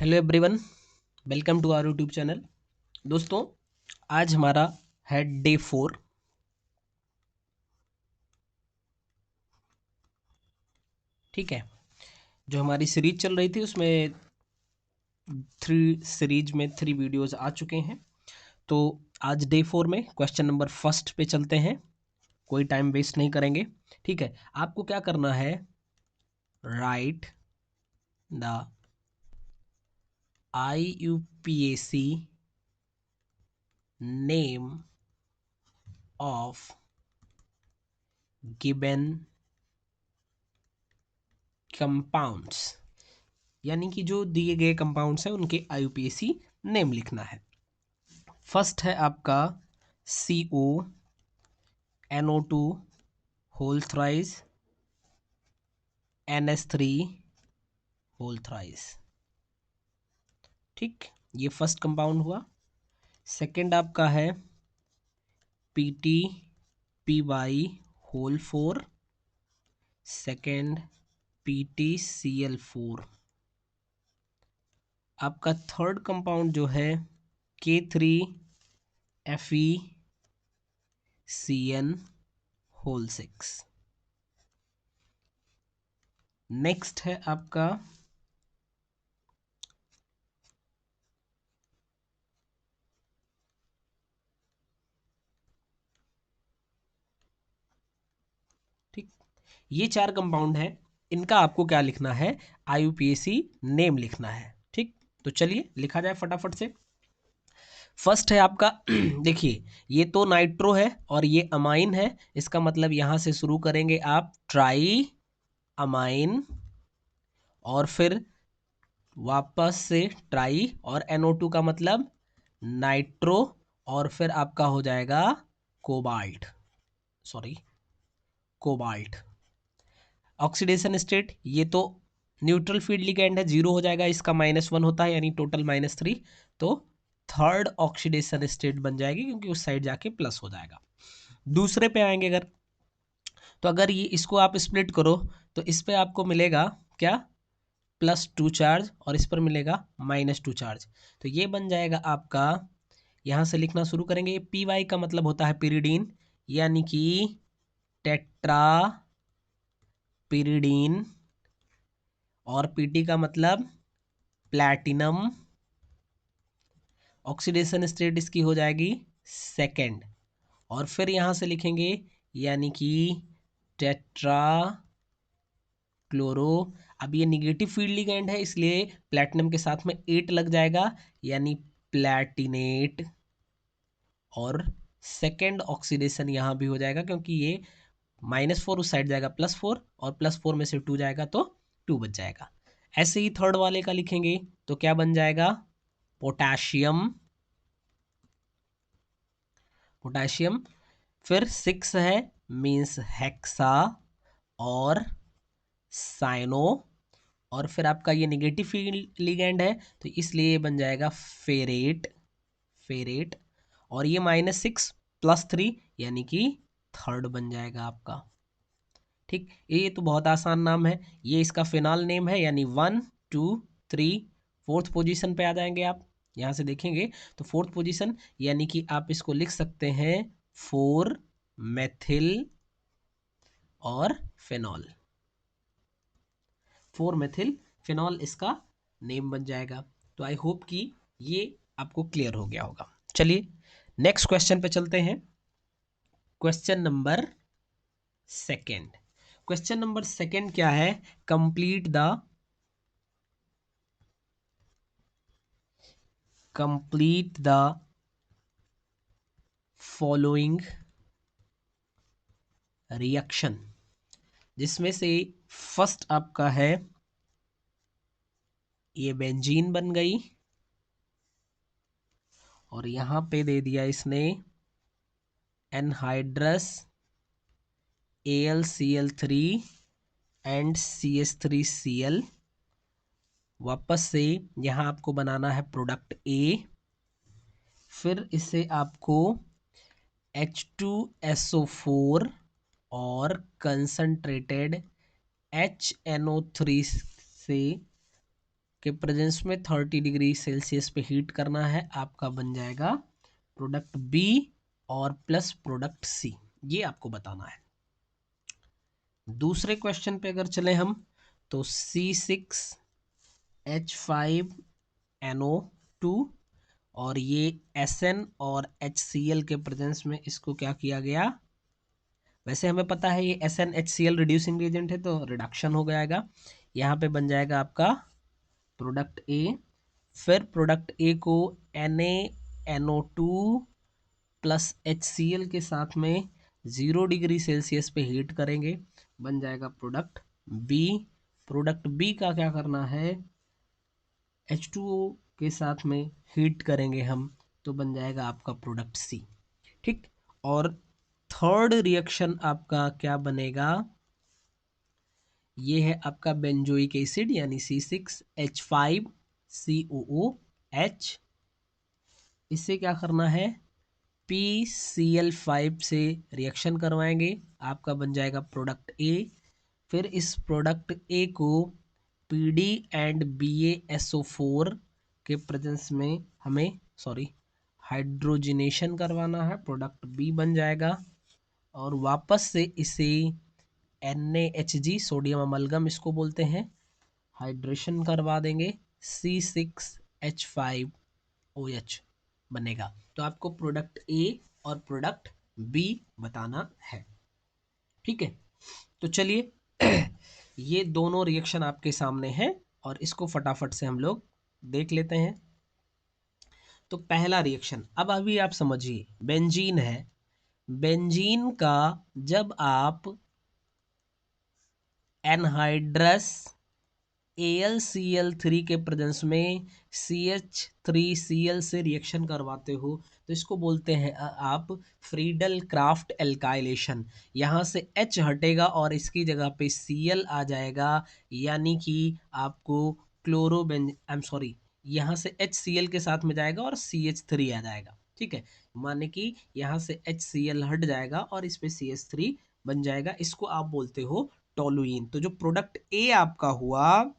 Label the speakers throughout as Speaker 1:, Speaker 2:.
Speaker 1: Hello everyone, welcome to our YouTube channel. दोस्तों, आज हमारा है डे 4। ठीक है, जो हमारी सीरीज चल रही थी उसमें थ्री वीडियोस आ चुके हैं। तो आज डे 4 में क्वेश्चन नंबर फर्स्ट पे चलते हैं। कोई टाइम वेस्ट नहीं करेंगे। ठीक है, आपको क्या करना है, right the IUPAC name of given compounds, यानी कि जो दिए गए कंपाउंड्स हैं उनके IUPAC नेम लिखना है। फर्स्ट है आपका CO NO2 whole thrice NH3 whole thrice. ठीक, ये फर्स्ट कंपाउंड हुआ। सेकंड आपका है PTPY होल 4, सेकंड PTCl4। आपका थर्ड कंपाउंड जो है K3FeCN होल 6। नेक्स्ट है आपका ठीक, ये चार कंपाउंड है, इनका आपको क्या लिखना है, IUPAC नेम लिखना है। ठीक, तो चलिए लिखा जाए फटाफट से। फर्स्ट है आपका देखिए, ये तो नाइट्रो है और ये अमाइन है, इसका मतलब यहां से शुरू करेंगे आप ट्राई अमाइन और फिर वापस से ट्राई और NO2 का मतलब नाइट्रो और फिर आपका हो जाएगा cobalt, sorry cobalt. Oxidation state, ये तो न्यूट्रल फील्ड लिगेंड है, जीरो हो जाएगा, इसका -1 होता है यानी टोटल -3। तो थर्ड ऑक्सीडेशन स्टेट बन जाएगी क्योंकि उस साइड जाके प्लस हो जाएगा। दूसरे पे आएंगे अगर, तो अगर ये इसको आप स्प्लिट करो तो इस पे आपको मिलेगा क्या, +2 चार्ज और इस पर मिलेगा -2 चार्ज। तो ये बन जाएगा आपका, यहां से लिखना शुरू करेंगे। PY का मतलब होता है पिरिडीन, यानी कि टेट्रा पिरिडीन, और PT का मतलब प्लैटिनम। ऑक्सीडेशन स्टेट इसकी हो जाएगी सेकंड, और फिर यहां से लिखेंगे यानी कि टेट्रा क्लोरो। अब ये निगेटिव फील्ड लिगेंड है इसलिए प्लैटिनम के साथ में 8 लग जाएगा यानी प्लैटिनेट, और सेकंड ऑक्सीडेशन यहां भी हो जाएगा क्योंकि ये -4 उस साइड जाएगा +4 और +4 में से 2 जाएगा तो 2 बच जाएगा। ऐसे ही थर्ड वाले का लिखेंगे तो क्या बन जाएगा, पोटेशियम, पोटेशियम। फिर 6 है मीन्स हेक्सा और साइनो, और फिर आपका ये निगेटिव फील्ड लिगेंड है तो इसलिए ये बन जाएगा फेरेट, फेरेट। और ये -6 +3 यानी कि थर्ड बन जाएगा आपका। ठीक, ये तो बहुत आसान नाम है, ये इसका फिनाल नेम है, यानी 1 2 3 फोर्थ पोजीशन पे आ जाएंगे आप। यहां से देखेंगे तो फोर्थ पोजीशन, यानी कि आप इसको लिख सकते हैं 4 मेथिल और फिनॉल, 4 मेथिल फिनॉल इसका नेम बन जाएगा। तो आई होप कि ये आपको क्लियर हो गया होगा। चलिए नेक्स्ट क्वेश्चन पे चलते हैं। Question number second, question number second क्या है, कंप्लीट द फॉलोइंग रिएक्शन, जिसमें से फर्स्ट आपका है ये बेंजीन बन गई, और यहां पे दे दिया इसने एनहाइड्रस AlCl3 एंड CH3Cl। वापस से यहां आपको बनाना है प्रोडक्ट A, फिर इसे आपको H2SO4 और कंसंट्रेटेड HNO3 से के प्रेजेंस में 30 डिग्री सेल्सियस पे हीट करना है, आपका बन जाएगा प्रोडक्ट बी और प्लस प्रोडक्ट सी। ये आपको बताना है। दूसरे क्वेश्चन पे अगर चले हम, तो C6H5NO2 और ये SN और HCl के प्रेजेंस में इसको क्या किया गया, वैसे हमें पता है ये SnHCl रिड्यूसिंग एजेंट है तो रिडक्शन हो जाएगा, यहाँ पे बन जाएगा आपका प्रोडक्ट ए। फिर प्रोडक्ट ए को NaNO2 प्लस HCl के साथ में 0 डिग्री सेल्सियस पे हीट करेंगे, बन जाएगा प्रोडक्ट बी। प्रोडक्ट बी का क्या करना है, H2O के साथ में हीट करेंगे हम, तो बन जाएगा आपका प्रोडक्ट सी। ठीक, और थर्ड रिएक्शन आपका क्या बनेगा, ये है आपका बेंजोइक एसिड यानी C6H5COOH। इससे क्या करना है, PCl5 से रिएक्शन करवाएंगे, आपका बन जाएगा प्रोडक्ट ए। फिर इस प्रोडक्ट ए को PD एंड BaSO4 के प्रेजेंस में हमें हाइड्रोजिनेशन करवाना है, प्रोडक्ट बी बन जाएगा। और वापस से इसे NaHg सोडियम अमलगम इसको बोलते हैं, हाइड्रेशन करवा देंगे, C6H5OH बनेगा। तो आपको प्रोडक्ट ए और प्रोडक्ट बी बताना है। ठीक है, तो चलिए ये दोनों रिएक्शन आपके सामने हैं और इसको फटाफट से हम लोग देख लेते हैं। तो पहला रिएक्शन, अब अभी आप समझिए, बेंजीन है, बेंजीन का जब आप एनहाइड्रस AlCl3 के प्रेजेंस में CH3Cl से रिएक्शन करवाते हो तो इसको बोलते हैं आप फ्रीडल क्राफ्ट एल्काइलेशन। यहाँ से H हटेगा और इसकी जगह पे Cl आ जाएगा, यानी कि आपको यहाँ से HCl के साथ में जाएगा और CH3 आ जाएगा। ठीक है, माने कि यहाँ से HCl हट जाएगा और इस पे CH3 बन जाएगा, इसको आप बोलते हो टोलुइन। तो जो प्रोडक्ट ए आपका हुआ,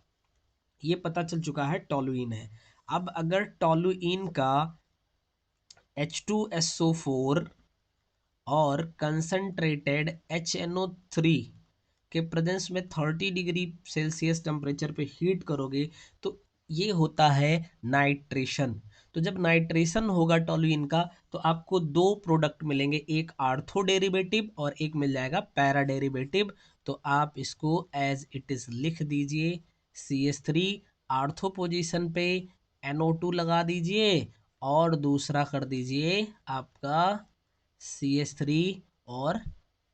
Speaker 1: ये पता चल चुका है टोलुइन है। अब अगर टोलुइन का H2SO4 और कंसंट्रेटेड HNO3 के प्रेजेंस में 30 डिग्री सेल्सियस टेम्परेचर पे हीट करोगे तो ये होता है नाइट्रेशन। तो जब नाइट्रेशन होगा टोलुइन का तो आपको दो प्रोडक्ट मिलेंगे, एक आर्थो डेरिवेटिव और एक मिल जाएगा पैरा डेरिवेटिव। तो आप इसको एज इट इज लिख दीजिए, CH3 आर्थो पोजीशन पे NO2 लगा दीजिए और दूसरा कर दीजिए आपका CH3 और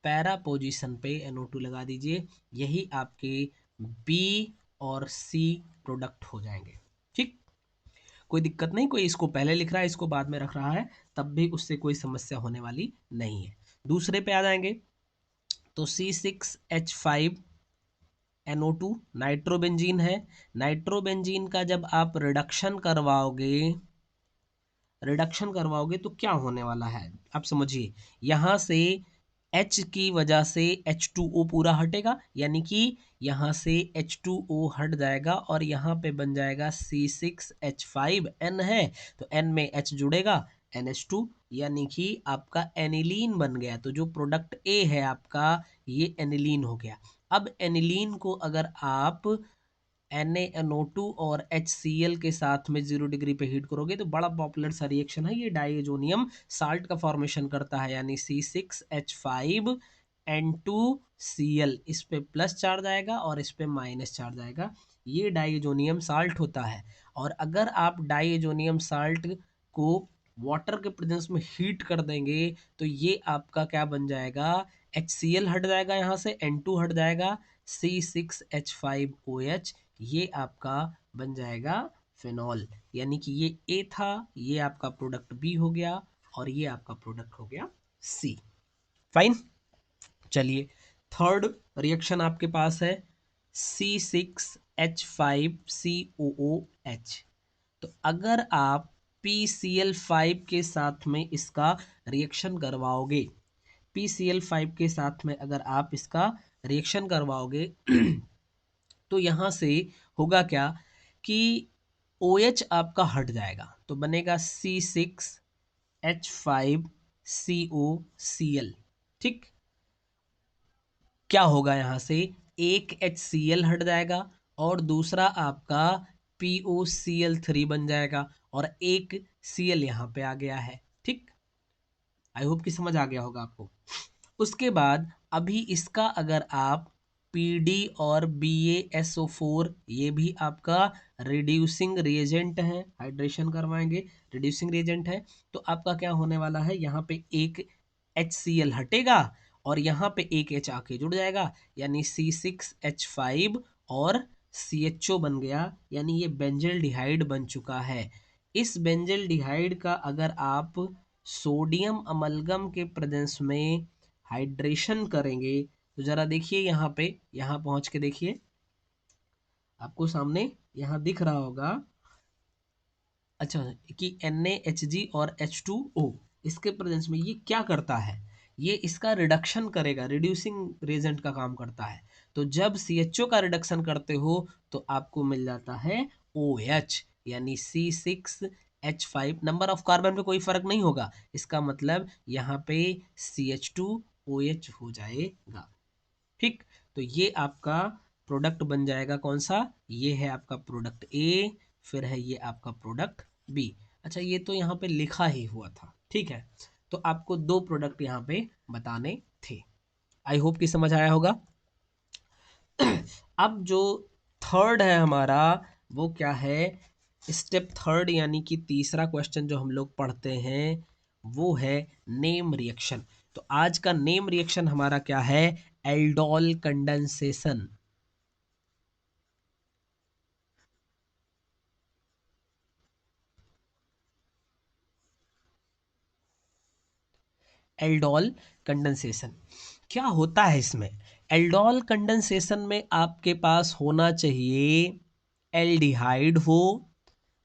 Speaker 1: पैरा पोजीशन पे NO2 लगा दीजिए। यही आपके B और C प्रोडक्ट हो जाएंगे। ठीक, कोई दिक्कत नहीं, कोई इसको पहले लिख रहा है इसको बाद में रख रहा है, तब भी उससे कोई समस्या होने वाली नहीं है। दूसरे पे आ जाएंगे, तो C6H5NO2 नाइट्रोबेंजीन है। नाइट्रोबेंजीन का जब आप रिडक्शन करवाओगे तो क्या होने वाला है, आप समझिए, यहाँ से H की वजह से H2O पूरा हटेगा, यानी कि यहाँ से H2O हट जाएगा और यहाँ पे बन जाएगा C6H5N है, तो N में H जुड़ेगा NH2, यानी कि आपका एनिलीन बन गया। तो जो प्रोडक्ट A है आपका, ये एनिलीन हो गया। अब एनिलीन को अगर आप NaNO2 और HCl के साथ में 0 डिग्री पे हीट करोगे तो बड़ा पॉपुलर सा रिएक्शन है, ये डाइएजोनियम साल्ट का फॉर्मेशन करता है, यानी C6H5N2Cl, इस पे प्लस चार्ज आएगा और इस पे माइनस चार्ज आएगा, ये डाइएजोनियम साल्ट होता है। और अगर आप डाइएजोनियम साल्ट को वाटर के प्रेजेंस में हीट कर देंगे तो ये आपका क्या बन जाएगा, HCl हट जाएगा, यहाँ से N2 हट जाएगा, C6H5OH, ये आपका बन जाएगा फिनॉल। यानी कि ये ए था, ये आपका प्रोडक्ट बी हो गया और ये आपका प्रोडक्ट हो गया सी। फाइन, चलिए थर्ड रिएक्शन आपके पास है C6H5COOH। तो अगर आप PCl5 के साथ में इसका रिएक्शन करवाओगे, PCl5 के साथ में अगर आप इसका रिएक्शन करवाओगे तो यहाँ से होगा क्या, कि OH आपका हट जाएगा तो बनेगा C6H5COCl। ठीक, क्या होगा यहाँ से, एक HCl हट जाएगा और दूसरा आपका POCl3 बन जाएगा और एक Cl यहाँ पे आ गया है। ठीक, आई होप कि समझ आ गया होगा आपको। उसके बाद अभी इसका अगर आप PD और BaSO4, ये भी आपका रिड्यूसिंग रिएजेंट है, हाइड्रेशन करवाएंगे, रिड्यूसिंग रिएजेंट है, तो आपका क्या होने वाला है, यहाँ पे एक HCl हटेगा और यहाँ पे एक H आके जुड़ जाएगा, यानी C6H5 और CHO बन गया, यानी ये बेंजल डिहाइड बन चुका है। इस बेंजल डिहाइड का अगर आप सोडियम अमलगम के प्रेजेंस में हाइड्रेशन करेंगे तो जरा देखिए यहाँ पे, यहाँ पहुंच के देखिए, आपको सामने यहाँ दिख रहा होगा, अच्छा, कि NaHG और H2O इसके प्रेजेंस में ये क्या करता है, ये इसका रिडक्शन करेगा, रिड्यूसिंग रेजेंट का काम करता है। तो जब CHO का रिडक्शन करते हो तो आपको मिल जाता है OH, यानी C6H5। नंबर ऑफ कार्बन पे कोई फर्क नहीं होगा, इसका मतलब यहाँ पे CH2OH हो जाएगा। ठीक, तो ये आपका प्रोडक्ट बन जाएगा कौन सा, ये है आपका प्रोडक्ट ए, फिर है ये आपका प्रोडक्ट बी। अच्छा, ये तो यहाँ पे लिखा ही हुआ था, ठीक है, तो आपको दो प्रोडक्ट यहाँ पे बताने थे। आई होप कि समझ आया होगा। अब जो थर्ड है हमारा, वो क्या है, स्टेप थर्ड, यानी कि तीसरा क्वेश्चन जो हम लोग पढ़ते हैं वो है नेम रिएक्शन। तो आज का नेम रिएक्शन हमारा क्या है, एल्डोल कंडेंसेशन। एल्डोल कंडेंसेशन क्या होता है इसमें, एल्डोल कंडेंसेशन में आपके पास होना चाहिए एल्डिहाइड हो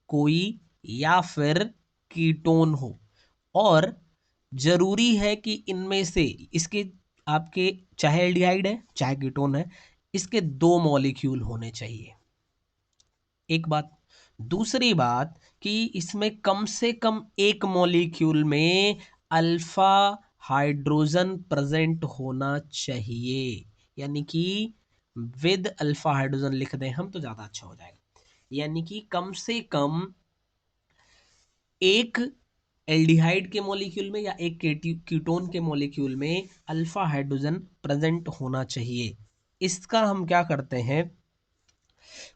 Speaker 1: कोई, या फिर कीटोन हो, और जरूरी है कि इनमें से इसके आपके, चाहे एल्डिहाइड है चाहे कीटोन है, इसके दो मॉलिक्यूल होने चाहिए, एक बात। दूसरी बात कि इसमें कम से कम एक मॉलिक्यूल में अल्फा हाइड्रोजन प्रेजेंट होना चाहिए, यानी कि विद अल्फा हाइड्रोजन लिख दें हम तो ज्यादा अच्छा हो जाएगा, यानी कि कम से कम एक एल्डिहाइड के मॉलिक्यूल में या एक कीटोन के मॉलिक्यूल में अल्फा हाइड्रोजन प्रेजेंट होना चाहिए। इसका हम क्या करते हैं,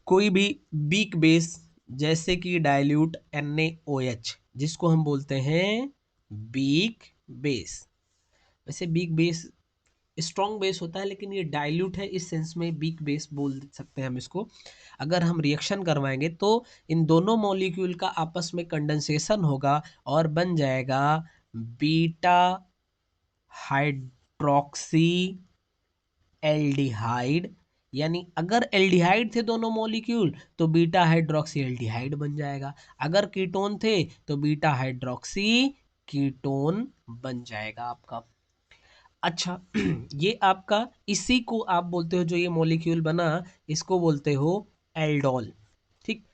Speaker 1: कोई भी वीक बेस, जैसे कि डाइल्यूट NaOH, जिसको हम बोलते हैं वीक बेस। वैसे वीक बेस स्ट्रॉन्ग बेस होता है, लेकिन ये डाइल्यूट है, इस सेंस में वीक बेस बोल सकते हैं हम इसको। अगर हम रिएक्शन करवाएंगे तो इन दोनों मॉलिक्यूल का आपस में कंडेंसेशन होगा और बन जाएगा बीटा हाइड्रोक्सी एल्डिहाइड, यानी अगर एल्डिहाइड थे दोनों मॉलिक्यूल तो बीटा हाइड्रोक्सी एल्डिहाइड बन जाएगा, अगर कीटोन थे तो बीटा हाइड्रोक्सी कीटोन बन जाएगा आपका। अच्छा, ये आपका, इसी को आप बोलते हो, जो ये मॉलिक्यूल बना इसको बोलते हो एल्डोल। ठीक,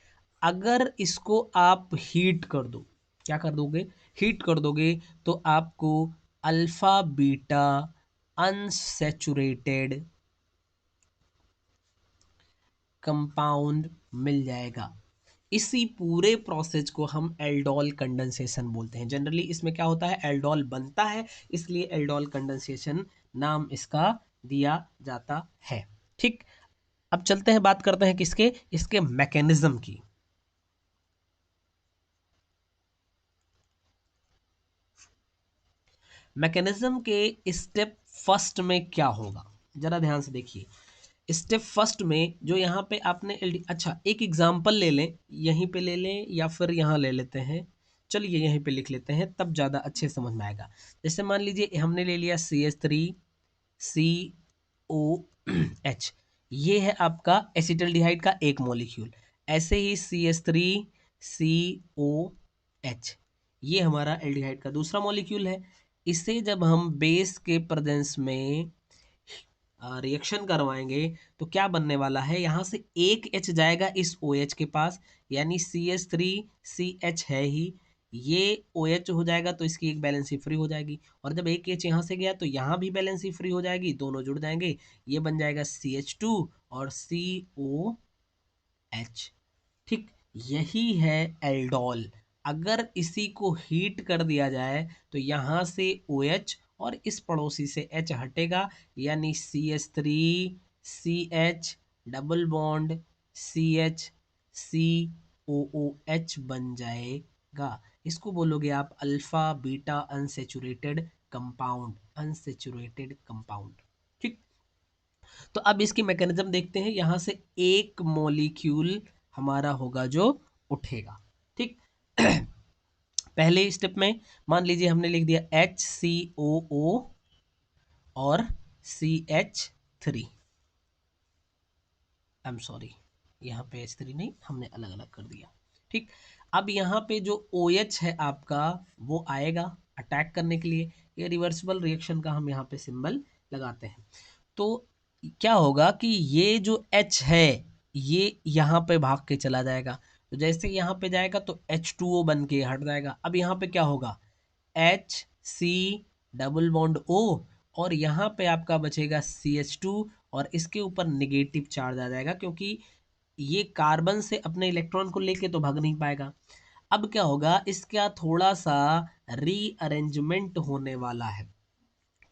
Speaker 1: अगर इसको आप हीट कर दो, क्या कर दोगे, हीट कर दोगे, तो आपको अल्फा बीटा अनसैचुरेटेड कंपाउंड मिल जाएगा। इसी पूरे प्रोसेस को हम एल्डोल कंडेंसेशन बोलते हैं। जनरली इसमें क्या होता है, एल्डोल बनता है, इसलिए एल्डोल कंडेंसेशन नाम इसका दिया जाता है। ठीक, अब चलते हैं, बात करते हैं किसके, इसके मैकेनिज्म की। मैकेनिज्म के स्टेप फर्स्ट में क्या होगा, जरा ध्यान से देखिए। स्टेप फर्स्ट में जो यहाँ पे आपने अच्छा, एक एग्जांपल ले लें, यहीं पे ले लें या फिर यहाँ ले लेते हैं, चलिए यहीं पे लिख लेते हैं, तब ज़्यादा अच्छे समझ में आएगा। जैसे मान लीजिए हमने ले लिया CH3COH, ये है आपका एसिटल्डिहाइड का एक मॉलिक्यूल। ऐसे ही CH3COH, ये हमारा एल्डिहाइड का दूसरा मॉलिक्यूल है। इसे जब हम बेस के प्रेजेंस में रिएक्शन करवाएंगे तो क्या बनने वाला है, यहाँ से एक H जाएगा इस OH के पास, यानी CH3CH है ही, ये OH हो जाएगा तो इसकी एक वैलेंसी फ्री हो जाएगी, और जब एक H यहाँ से गया तो यहाँ भी वैलेंसी फ्री हो जाएगी, दोनों जुड़ जाएंगे, ये बन जाएगा CH2 और COH। ठीक, यही है एल्डोल। अगर इसी को हीट कर दिया जाए तो यहाँ से OH और इस पड़ोसी से H हटेगा, यानी CH3CH डबल बॉन्ड CH बन जाएगा। इसको बोलोगे आप alpha beta unsaturated compound, unsaturated compound. ठीक, तो अब इसकी मैकेनिज्म देखते हैं। यहां से एक मॉलिक्यूल हमारा होगा जो उठेगा। ठीक पहले स्टेप में मान लीजिए हमने लिख दिया HCOO और CH3, आई एम सॉरी, यहाँ पे H3 नहीं, हमने अलग अलग कर दिया। ठीक, अब यहाँ पे जो OH है आपका वो आएगा अटैक करने के लिए, ये रिवर्सिबल रिएक्शन का हम यहाँ पे सिंबल लगाते हैं। तो क्या होगा कि ये जो H है ये यहाँ पे भाग के चला जाएगा, तो जैसे यहाँ पे जाएगा तो H2O बन के हट जाएगा। अब यहाँ पे क्या होगा, HC डबल बॉन्ड O, और यहाँ पे आपका बचेगा CH2 और इसके ऊपर निगेटिव चार्ज आ जाएगा, क्योंकि ये कार्बन से अपने इलेक्ट्रॉन को लेके तो भाग नहीं पाएगा। अब क्या होगा, इसका थोड़ा सा रीअरेंजमेंट होने वाला है।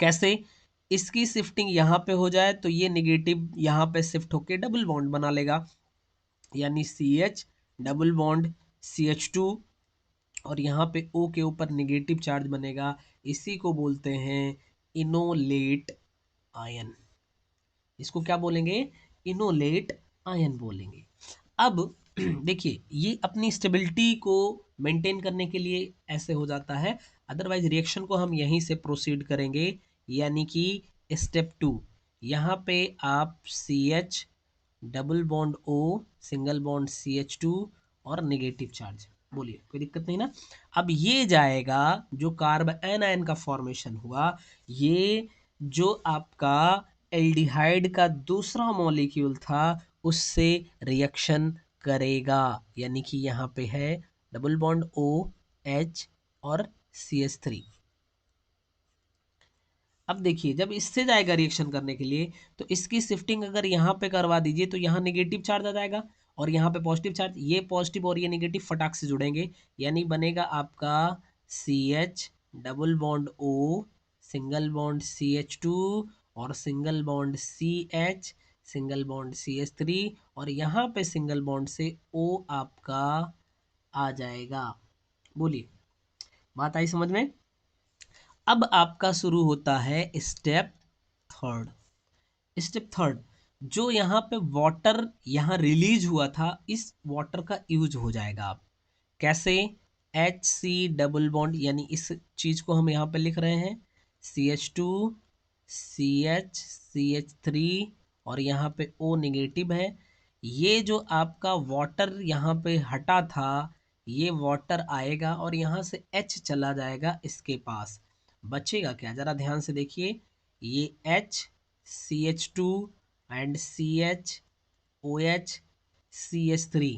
Speaker 1: कैसे, इसकी शिफ्टिंग यहाँ पे हो जाए तो ये निगेटिव यहाँ पे शिफ्ट होके डबल बॉन्ड बना लेगा, यानी CH डबल बॉन्ड CH2, और यहाँ पे O के ऊपर निगेटिव चार्ज बनेगा, इसी को बोलते हैं इनोलेट आयन। इसको क्या बोलेंगे, इनोलेट आयन बोलेंगे। अब देखिए ये अपनी स्टेबिलिटी को मेंटेन करने के लिए ऐसे हो जाता है, अदरवाइज रिएक्शन को हम यहीं से प्रोसीड करेंगे, यानी कि स्टेप 2, यहाँ पे आप CH double bond O single bond CH2 और नेगेटिव चार्ज, बोलिए कोई दिक्कत नहीं ना। अब ये जाएगा जो कार्बन एनायन का फॉर्मेशन हुआ, ये जो आपका एल्डिहाइड का दूसरा मॉलिक्यूल था उससे रिएक्शन करेगा, यानी कि यहाँ पे है डबल बॉन्ड OH और CH3। अब देखिए जब इससे जाएगा रिएक्शन करने के लिए तो इसकी शिफ्टिंग अगर यहाँ पे करवा दीजिए तो यहाँ नेगेटिव चार्ज आ जाएगा और यहाँ पे पॉजिटिव चार्ज, ये पॉजिटिव और ये नेगेटिव फटाक से जुड़ेंगे, यानी बनेगा आपका CH double bond O single bond CH2 और single bond CH single bond CH3, और यहाँ पे सिंगल बॉन्ड से O आपका आ जाएगा। बोलिए, बात आई समझ में। अब आपका शुरू होता है स्टेप थर्ड। स्टेप थर्ड, जो यहाँ पे वाटर यहाँ रिलीज हुआ था इस वाटर का यूज हो जाएगा। आप कैसे, HC डबल बॉन्ड, यानी इस चीज को हम यहाँ पे लिख रहे हैं CH2 CH3 और यहाँ पे O नेगेटिव है, ये जो आपका वाटर यहाँ पे हटा था ये वाटर आएगा और यहाँ से H चला जाएगा इसके पास, बचेगा क्या जरा ध्यान से देखिए, ये H CH2 and CH OH CH3,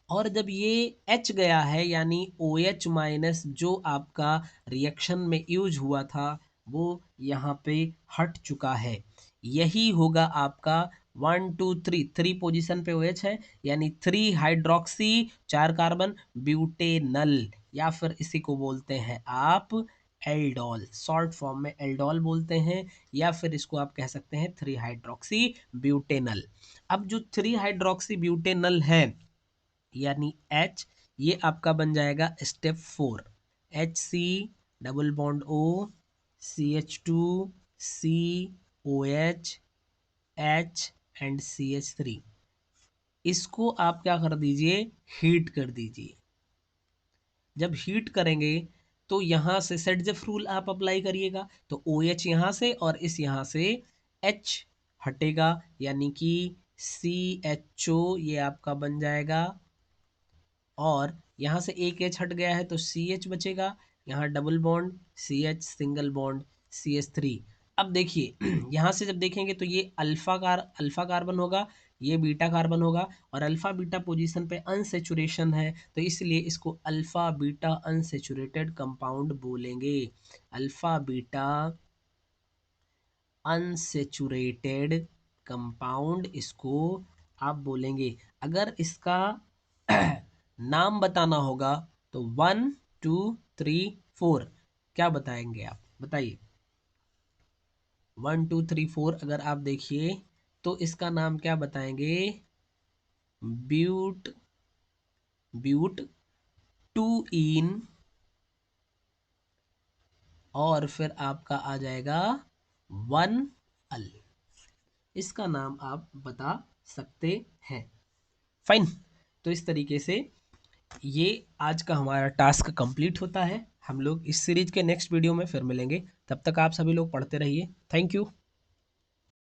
Speaker 1: और जब ये H गया है यानी OH माइनस जो आपका रिएक्शन में यूज हुआ था वो यहाँ पे हट चुका है। यही होगा आपका 1 2 3, 3 पोजीशन पे OH है, यानी 3 हाइड्रोक्सी 4 कार्बन ब्यूटेनल, या फिर इसी को बोलते हैं आप एल्डोल, शॉर्ट फॉर्म में एल्डोल बोलते हैं, या फिर इसको आप कह सकते हैं 3 हाइड्रोक्सी ब्यूटेनल। अब जो 3 हाइड्रोक्सी ब्यूटेनल है यानी H, ये आपका बन जाएगा step 4, HC double bond O CH2 COH H and CH3, इसको आप क्या कर दीजिए, हीट कर दीजिए। जब हीट करेंगे तो यहाँ से सेटजेफ रूल आप अप्लाई करिएगा, तो OH यहाँ से और इस यहाँ से H हटेगा, यानी कि CHO ये आपका बन जाएगा, और यहाँ से एक H हट गया है तो CH बचेगा, यहाँ double bond CH single bond CH3, अब देखिए यहाँ से जब देखेंगे तो ये अल्फा कार्बन होगा, ये बीटा कार्बन होगा, और अल्फा बीटा पोजीशन पे अनसेचुरेशन है, तो इसलिए इसको अल्फा बीटा अनसेचुरेटेड कंपाउंड बोलेंगे। अल्फा बीटा अनसेचुरेटेड कंपाउंड इसको आप बोलेंगे। अगर इसका नाम बताना होगा तो 1 2 3 4 क्या बताएंगे आप, बताइए। 1 2 3 4 अगर आप देखिए तो इसका नाम क्या बताएंगे, ब्यूट ब्यूट टू इन, और फिर आपका आ जाएगा 1 अल। इसका नाम आप बता सकते हैं। फाइन। तो इस तरीके से ये आज का हमारा टास्क कंप्लीट होता है। हम लोग इस सीरीज के नेक्स्ट वीडियो में फिर मिलेंगे, तब तक आप सभी लोग पढ़ते रहिए। Thank you.